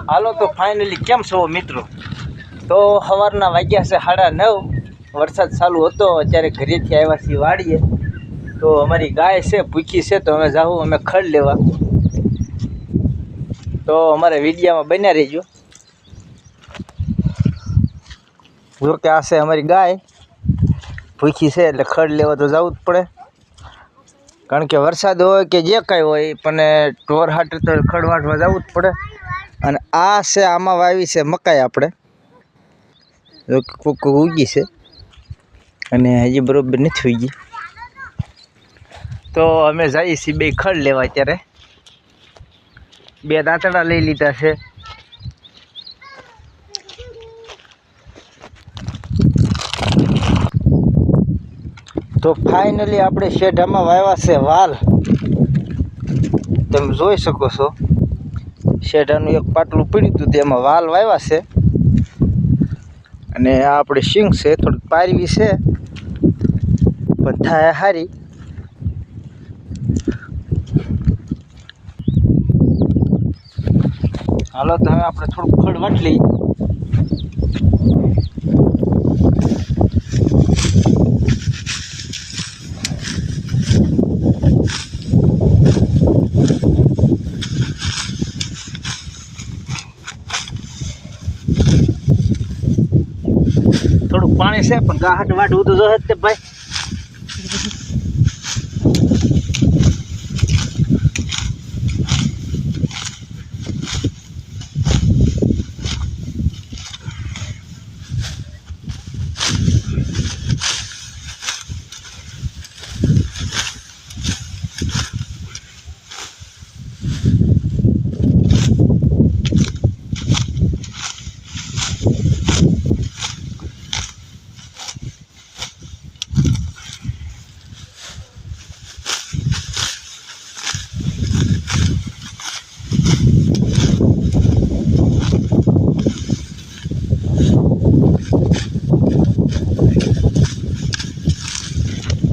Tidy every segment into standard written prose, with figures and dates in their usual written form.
હાલો તો ફાઇનલી કેમ છો મિત્રો? તો સવારના વાગ્યા છે 9:30. વરસાદ ચાલુ હતો, અત્યારે ઘરેથી આવ્યા છીએ વાડીએ. તો અમારી ગાય છે ભૂખી છે, તો અમે જાઉં અમે ખડ લેવા. તો અમારે વિડીયામાં બન્યા રહીજો. જો કે આ છે અમારી ગાય ભૂખી છે, એટલે ખડ લેવા તો જવું જ પડે. કારણ કે વરસાદ હોય કે જે કાંઈ હોય, પણ ઢોર હાટે તો ખડ વાટવા જવું જ પડે. અને આ છે, આમાં વાવી છે મકાઈ આપણે, જો કોક ઉગી છે અને હજી બરોબર નથી ઉગી. તો અમે જઈએ છીએ બે ખડ લેવા. અત્યારે 2 દાંતડા લઈ લીધા છે. તો ફાઇનલી આપણે શેઢામાં વાવ્યા છે વાલ. તમે જોઈ શકો છો, શેઢાનું એક પાટલું પડ્યું હતું, તેમાં વાલ વાવ્યા છે. અને આ આપણે સિંગ છે, થોડીક પારવી છે પણ થાય સારી. હાલો તો હવે આપણે થોડુંક ખડ વાટ લઈએ. થોડુંક પાણી છે પણ ગાહટ વાટવું તો જોહે જ તે ભાઈ.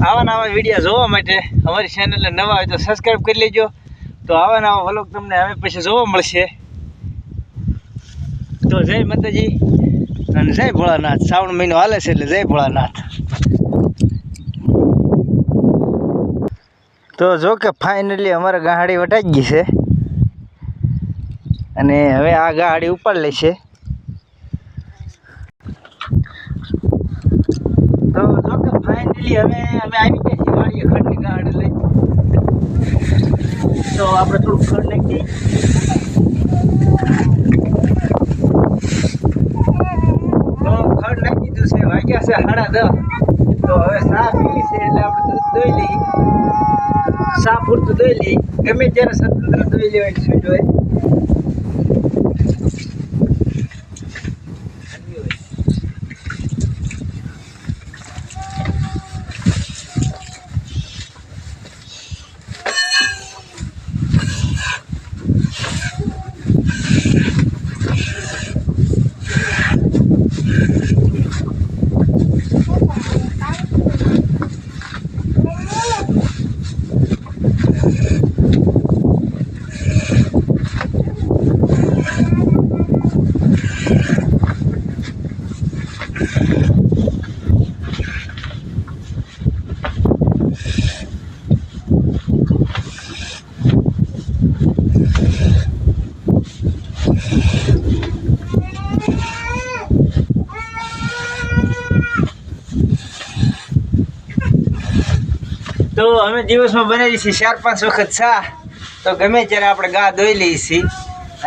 આવા નવા વિડીયો જોવા માટે અમારી ચેનલને નવા હોય તો સબસ્ક્રાઈબ કરી લેજો. તો આવા નવા વ્લોગ તમને હવે પછી જોવા મળશે. તો જય માતાજી અને જય ભોળાનાથ. શ્રાવણ મહિનો હાલે છે એટલે જય ભોળાનાથ. તો જો કે ફાઇનલી અમારે ગાડી વટાઈ ગઈ છે અને હવે આ ગાડી ઉપાડ લેશે. તો જો કે ફાઇનલી હવે અમે આવી ગયા છીએ વાડીએ ખડની ગાડી લઈ. તો આપણે થોડુંક ખડ નાખીએ. તો ખડ નાખી દીધું છે, વાગ્યા છે 10:30. તો હવે ચા પીવી છે એટલે આપણે દૂધ દોઈ લઈએ. ચા પૂરતું દોઈ લઈએ, ગમે ત્યારે સ્વતંત્ર દોઈ લેવાની છૂટ હોય. તો અમે દિવસમાં બનાવીએ છીએ 4-5 વખત ચા. તો ગમે ત્યારે આપણે ગા દોઈ લઈએ છીએ.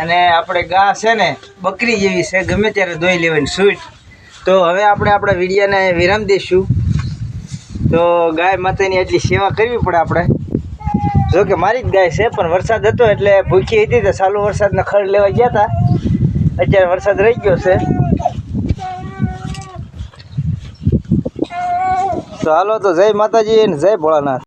અને આપણે ગા છે ને બકરી જેવી છે, ગમે ત્યારે દોઈ લેવાની છૂટ. તો હવે આપણે આપણા વિડીયાને વિરામ દઈશું. તો ગાય માતાની એટલી સેવા કરવી પડે આપણે. જો કે મારી જ ગાય છે, પણ વરસાદ હતો એટલે ભૂખી હતી તો ચાલુ વરસાદના ખડ લેવા ગયા હતા. અત્યારે વરસાદ રહી ગયો છે. તો હાલો તો જય માતાજી અને જય ભોળાનાથ.